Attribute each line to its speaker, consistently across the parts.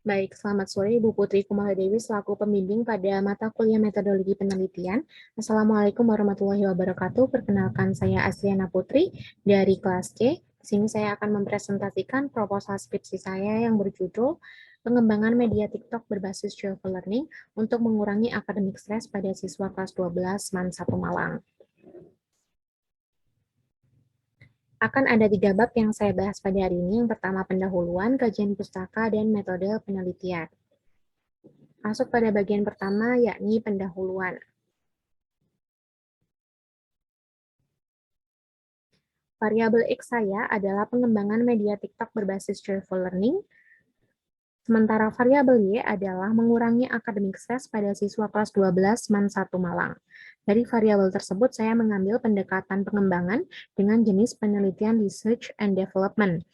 Speaker 1: Baik, selamat sore Ibu Putri Kumaladewi selaku pembimbing pada mata kuliah metodologi penelitian. Assalamualaikum warahmatullahi wabarakatuh. Perkenalkan saya Asriana Putri dari kelas C. Di sini saya akan mempresentasikan proposal skripsi saya yang berjudul Pengembangan Media TikTok berbasis Travel Learning untuk mengurangi academic stress pada siswa kelas 12 MAN 1 Malang. Akan ada 3 bab yang saya bahas pada hari ini. Yang pertama pendahuluan, kajian pustaka, dan metode penelitian. Masuk pada bagian pertama, yakni pendahuluan. Variabel X saya adalah pengembangan media TikTok berbasis Travel Learning, sementara variabel Y adalah mengurangi academic stress pada siswa kelas 12 MAN 1 Malang. Dari variabel tersebut, saya mengambil pendekatan pengembangan dengan jenis penelitian Research and Development.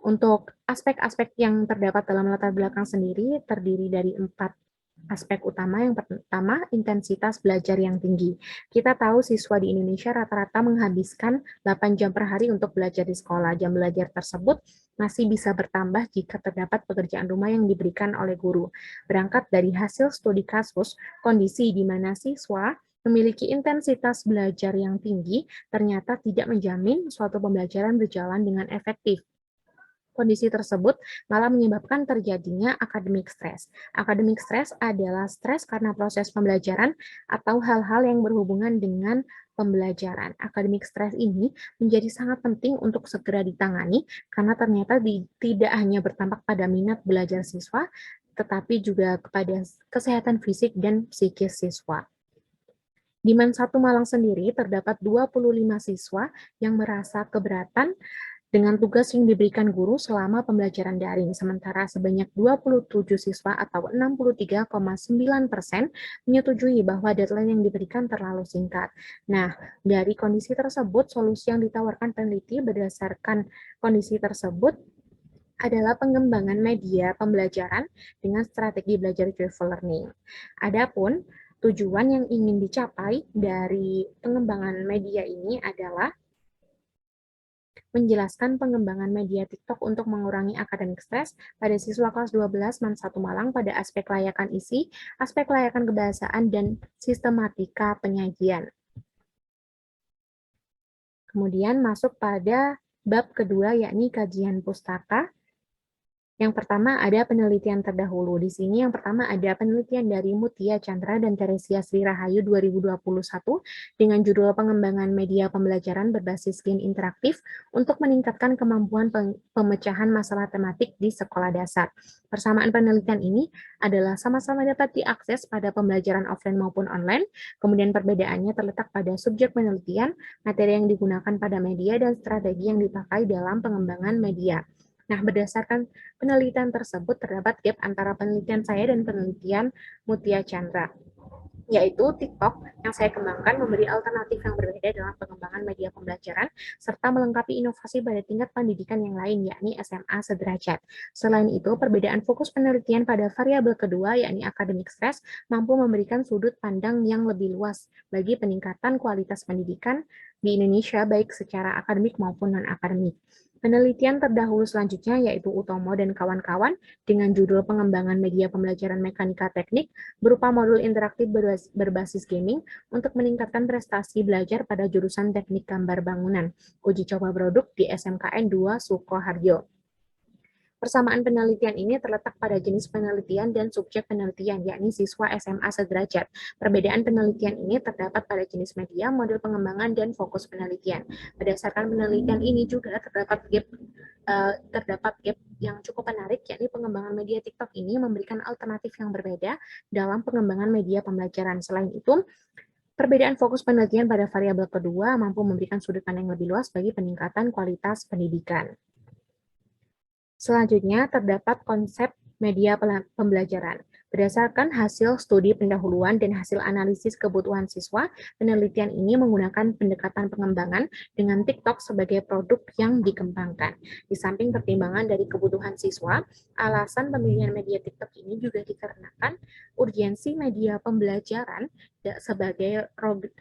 Speaker 1: Untuk aspek-aspek yang terdapat dalam latar belakang sendiri, terdiri dari 4 aspek utama. Yang pertama, intensitas belajar yang tinggi. Kita tahu siswa di Indonesia rata-rata menghabiskan 8 jam per hari untuk belajar di sekolah. Jam belajar tersebut masih bisa bertambah jika terdapat pekerjaan rumah yang diberikan oleh guru. Berangkat dari hasil studi kasus, kondisi di mana siswa memiliki intensitas belajar yang tinggi ternyata tidak menjamin suatu pembelajaran berjalan dengan efektif. Kondisi tersebut malah menyebabkan terjadinya academic stress. Academic stress adalah stres karena proses pembelajaran atau hal-hal yang berhubungan dengan pembelajaran. Academic stress ini menjadi sangat penting untuk segera ditangani karena ternyata tidak hanya berdampak pada minat belajar siswa, tetapi juga kepada kesehatan fisik dan psikis siswa. Di MAN 1 Malang sendiri terdapat 25 siswa yang merasa keberatan dengan tugas yang diberikan guru selama pembelajaran daring, sementara sebanyak 27 siswa atau 63,9% menyetujui bahwa deadline yang diberikan terlalu singkat. Nah, dari kondisi tersebut, solusi yang ditawarkan peneliti berdasarkan kondisi tersebut adalah pengembangan media pembelajaran dengan strategi belajar driven learning. Adapun tujuan yang ingin dicapai dari pengembangan media ini adalah menjelaskan pengembangan media TikTok untuk mengurangi academic stress pada siswa kelas 12 MAN 1 Malang pada aspek layakan isi, aspek layakan kebahasaan, dan sistematika penyajian. Kemudian masuk pada bab kedua, yakni kajian pustaka. Yang pertama ada penelitian terdahulu. Di sini yang pertama ada penelitian dari Mutia Chandra dan Teresia Sri Rahayu 2021 dengan judul Pengembangan Media Pembelajaran Berbasis Game Interaktif untuk meningkatkan kemampuan pemecahan masalah tematik di sekolah dasar. Persamaan penelitian ini adalah sama-sama dapat diakses pada pembelajaran offline maupun online, kemudian perbedaannya terletak pada subjek penelitian, materi yang digunakan pada media, dan strategi yang dipakai dalam pengembangan media. Nah, berdasarkan penelitian tersebut terdapat gap antara penelitian saya dan penelitian Mutia Chandra, yaitu TikTok yang saya kembangkan memberi alternatif yang berbeda dalam pengembangan media pembelajaran serta melengkapi inovasi pada tingkat pendidikan yang lain, yakni SMA sederajat. Selain itu, perbedaan fokus penelitian pada variabel kedua, yakni academic stress, mampu memberikan sudut pandang yang lebih luas bagi peningkatan kualitas pendidikan di Indonesia, baik secara akademik maupun non-akademik. Penelitian terdahulu selanjutnya yaitu Utomo dan kawan-kawan dengan judul Pengembangan Media Pembelajaran Mekanika Teknik berupa modul interaktif berbasis gaming untuk meningkatkan prestasi belajar pada jurusan Teknik Gambar Bangunan. Uji coba produk di SMKN 2 Sukoharjo. Persamaan penelitian ini terletak pada jenis penelitian dan subjek penelitian, yakni siswa SMA sederajat. Perbedaan penelitian ini terdapat pada jenis media, model pengembangan, dan fokus penelitian. Berdasarkan penelitian ini juga terdapat gap yang cukup menarik, yakni pengembangan media TikTok ini memberikan alternatif yang berbeda dalam pengembangan media pembelajaran. Selain itu, perbedaan fokus penelitian pada variabel kedua mampu memberikan sudut pandang yang lebih luas bagi peningkatan kualitas pendidikan. Selanjutnya, terdapat konsep media pembelajaran. Berdasarkan hasil studi pendahuluan dan hasil analisis kebutuhan siswa, penelitian ini menggunakan pendekatan pengembangan dengan TikTok sebagai produk yang dikembangkan. Di samping pertimbangan dari kebutuhan siswa, alasan pemilihan media TikTok ini juga dikarenakan urgensi media pembelajaran sebagai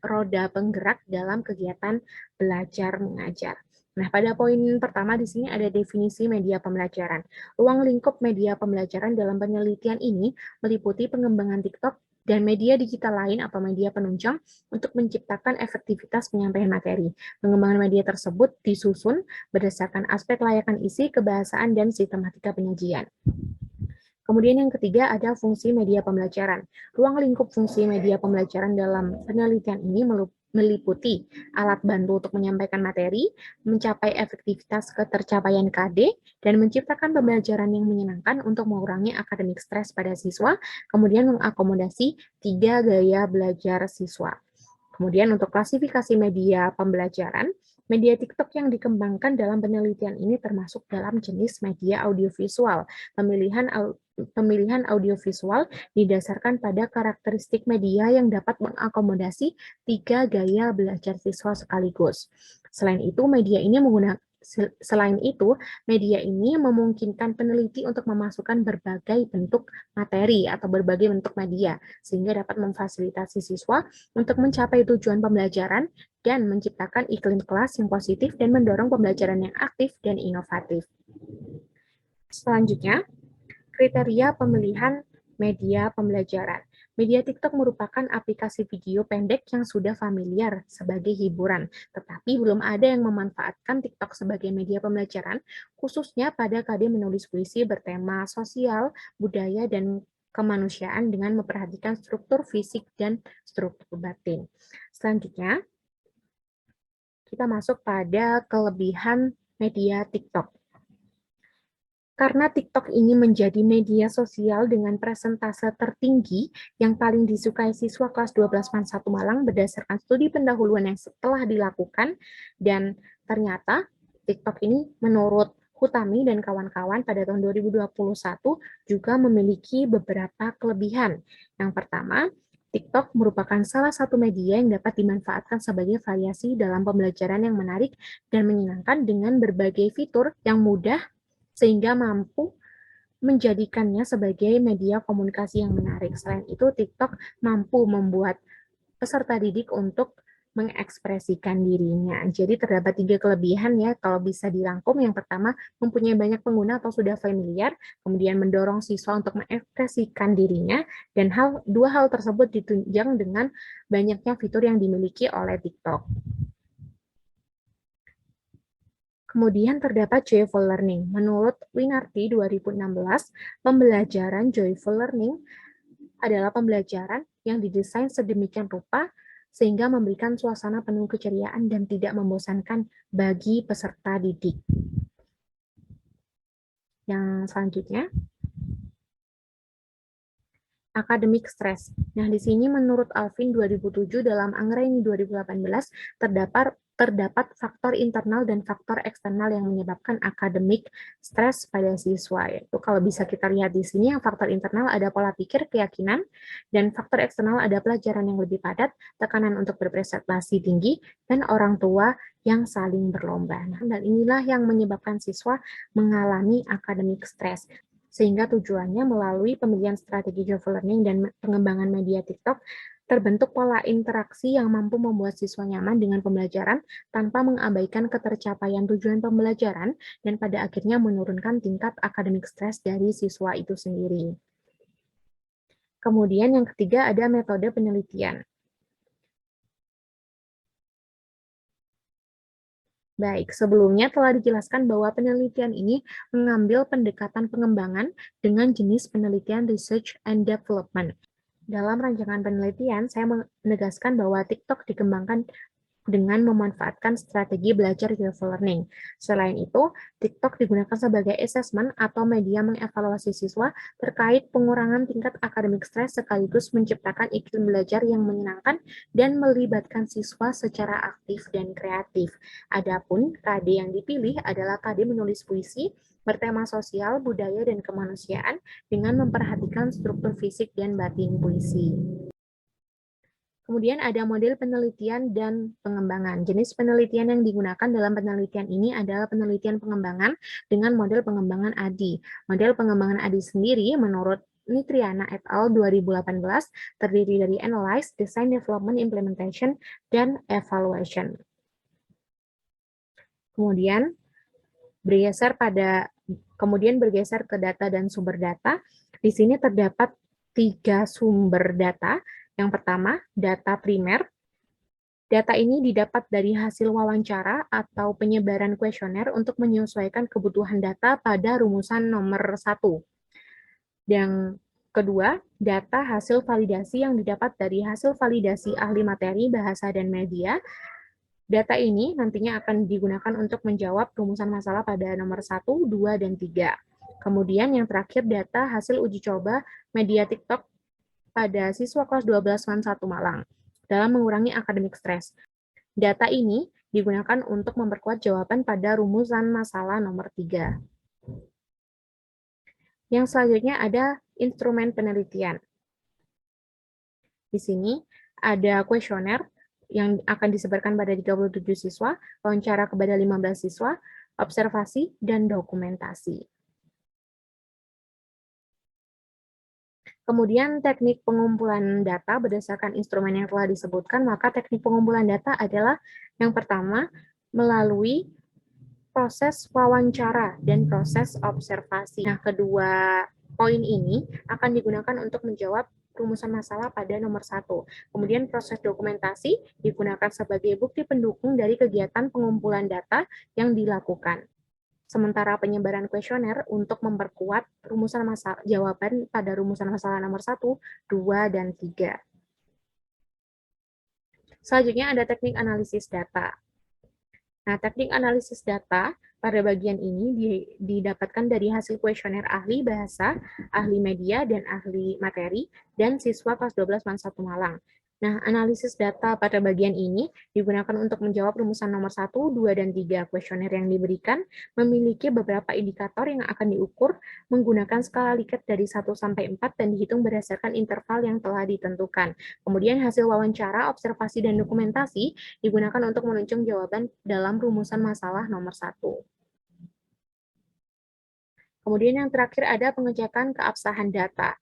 Speaker 1: roda penggerak dalam kegiatan belajar mengajar. Nah, pada poin pertama di sini ada definisi media pembelajaran. Ruang lingkup media pembelajaran dalam penelitian ini meliputi pengembangan TikTok dan media digital lain atau media penunjang untuk menciptakan efektivitas penyampaian materi. Pengembangan media tersebut disusun berdasarkan aspek layakan isi, kebahasaan, dan sistematika penyajian. Kemudian yang ketiga ada fungsi media pembelajaran. Ruang lingkup fungsi media pembelajaran dalam penelitian ini meliputi alat bantu untuk menyampaikan materi, mencapai efektivitas ketercapaian KD, dan menciptakan pembelajaran yang menyenangkan untuk mengurangi akademik stres pada siswa, kemudian mengakomodasi 3 gaya belajar siswa. Kemudian untuk klasifikasi media pembelajaran, media TikTok yang dikembangkan dalam penelitian ini termasuk dalam jenis media audiovisual. Pemilihan audiovisual didasarkan pada karakteristik media yang dapat mengakomodasi 3 gaya belajar siswa sekaligus. Selain itu, media ini memungkinkan peneliti untuk memasukkan berbagai bentuk materi atau berbagai bentuk media, sehingga dapat memfasilitasi siswa untuk mencapai tujuan pembelajaran dan menciptakan iklim kelas yang positif dan mendorong pembelajaran yang aktif dan inovatif. Selanjutnya, kriteria pemilihan media pembelajaran. Media TikTok merupakan aplikasi video pendek yang sudah familiar sebagai hiburan, tetapi belum ada yang memanfaatkan TikTok sebagai media pembelajaran, khususnya pada KD menulis puisi bertema sosial, budaya, dan kemanusiaan dengan memperhatikan struktur fisik dan struktur batin. Selanjutnya, kita masuk pada kelebihan media TikTok. Karena TikTok ini menjadi media sosial dengan presentase tertinggi yang paling disukai siswa kelas 12 PAN 1 Malang berdasarkan studi pendahuluan yang setelah dilakukan, dan ternyata TikTok ini menurut Hutami dan kawan-kawan pada tahun 2021 juga memiliki beberapa kelebihan. Yang pertama, TikTok merupakan salah satu media yang dapat dimanfaatkan sebagai variasi dalam pembelajaran yang menarik dan menyenangkan dengan berbagai fitur yang mudah sehingga mampu menjadikannya sebagai media komunikasi yang menarik. Selain itu, TikTok mampu membuat peserta didik untuk mengekspresikan dirinya. Jadi terdapat 3 kelebihan ya kalau bisa dirangkum. Yang pertama, mempunyai banyak pengguna atau sudah familiar, kemudian mendorong siswa untuk mengekspresikan dirinya, dan dua hal tersebut ditunjang dengan banyaknya fitur yang dimiliki oleh TikTok. Kemudian terdapat Joyful Learning. Menurut Winarti 2016, pembelajaran Joyful Learning adalah pembelajaran yang didesain sedemikian rupa sehingga memberikan suasana penuh keceriaan dan tidak membosankan bagi peserta didik. Yang selanjutnya, academic stress. Nah, di sini menurut Alvin 2007 dalam Anggraini 2018 terdapat faktor internal dan faktor eksternal yang menyebabkan academic stress pada siswa. Yaitu kalau bisa kita lihat di sini, yang faktor internal ada pola pikir, keyakinan, dan faktor eksternal ada pelajaran yang lebih padat, tekanan untuk berprestasi tinggi, dan orang tua yang saling berlomba. Nah, dan inilah yang menyebabkan siswa mengalami academic stress. Sehingga tujuannya melalui pemilihan strategi Joyful Learning dan pengembangan media TikTok, terbentuk pola interaksi yang mampu membuat siswa nyaman dengan pembelajaran tanpa mengabaikan ketercapaian tujuan pembelajaran dan pada akhirnya menurunkan tingkat akademik stres dari siswa itu sendiri. Kemudian yang ketiga ada metode penelitian. Baik, sebelumnya telah dijelaskan bahwa penelitian ini mengambil pendekatan pengembangan dengan jenis penelitian research and development. Dalam rancangan penelitian, saya menegaskan bahwa TikTok dikembangkan dengan memanfaatkan strategi belajar Joyful Learning. Selain itu, TikTok digunakan sebagai assessment atau media mengevaluasi siswa terkait pengurangan tingkat akademik stres sekaligus menciptakan iklim belajar yang menyenangkan dan melibatkan siswa secara aktif dan kreatif. Adapun KD yang dipilih adalah KD menulis puisi bertema sosial, budaya, dan kemanusiaan dengan memperhatikan struktur fisik dan batin puisi. Kemudian ada model penelitian dan pengembangan. Jenis penelitian yang digunakan dalam penelitian ini adalah penelitian pengembangan dengan model pengembangan ADI. Model pengembangan ADI sendiri menurut Nitriana et al. 2018 terdiri dari Analyze, Design, Development, Implementation, dan Evaluation. Kemudian bergeser ke data dan sumber data. Di sini terdapat 3 sumber data. Yang pertama, data primer. Data ini didapat dari hasil wawancara atau penyebaran kuesioner untuk menyesuaikan kebutuhan data pada rumusan nomor 1. Yang kedua, data hasil validasi yang didapat dari hasil validasi ahli materi, bahasa, dan media. Data ini nantinya akan digunakan untuk menjawab rumusan masalah pada nomor 1, 2, dan 3. Kemudian yang terakhir, data hasil uji coba media TikTok pada siswa kelas 12 MAN 1 Malang dalam mengurangi akademik stres. Data ini digunakan untuk memperkuat jawaban pada rumusan masalah nomor 3. Yang selanjutnya ada instrumen penelitian. Di sini ada kuesioner yang akan disebarkan pada 37 siswa, wawancara kepada 15 siswa, observasi, dan dokumentasi. Kemudian teknik pengumpulan data berdasarkan instrumen yang telah disebutkan, maka teknik pengumpulan data adalah yang pertama melalui proses wawancara dan proses observasi. Nah, kedua poin ini akan digunakan untuk menjawab rumusan masalah pada nomor 1. Kemudian proses dokumentasi digunakan sebagai bukti pendukung dari kegiatan pengumpulan data yang dilakukan. Sementara penyebaran kuesioner untuk memperkuat rumusan masalah, jawaban pada rumusan masalah nomor 1, 2, dan 3. Selanjutnya ada teknik analisis data. Nah, teknik analisis data pada bagian ini didapatkan dari hasil kuesioner ahli bahasa, ahli media, dan ahli materi, dan siswa kelas 12 MAN 1 Malang. Nah, analisis data pada bagian ini digunakan untuk menjawab rumusan nomor 1, 2, dan 3 kuesioner yang diberikan, memiliki beberapa indikator yang akan diukur menggunakan skala Likert dari 1 sampai 4 dan dihitung berdasarkan interval yang telah ditentukan. Kemudian hasil wawancara, observasi, dan dokumentasi digunakan untuk menunjukkan jawaban dalam rumusan masalah nomor 1. Kemudian yang terakhir ada pengecekan keabsahan data.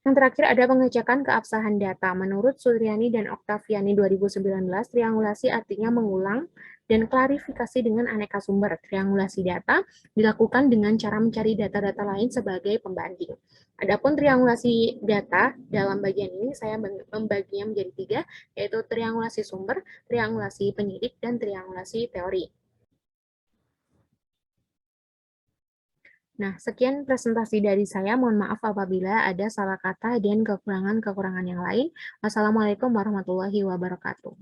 Speaker 1: Menurut Suryani dan Oktaviani 2019, triangulasi artinya mengulang dan klarifikasi dengan aneka sumber. Triangulasi data dilakukan dengan cara mencari data-data lain sebagai pembanding. Adapun triangulasi data dalam bagian ini saya membaginya menjadi 3, yaitu triangulasi sumber, triangulasi penyidik, dan triangulasi teori. Nah, sekian presentasi dari saya. Mohon maaf apabila ada salah kata dan kekurangan-kekurangan yang lain. Wassalamualaikum warahmatullahi wabarakatuh.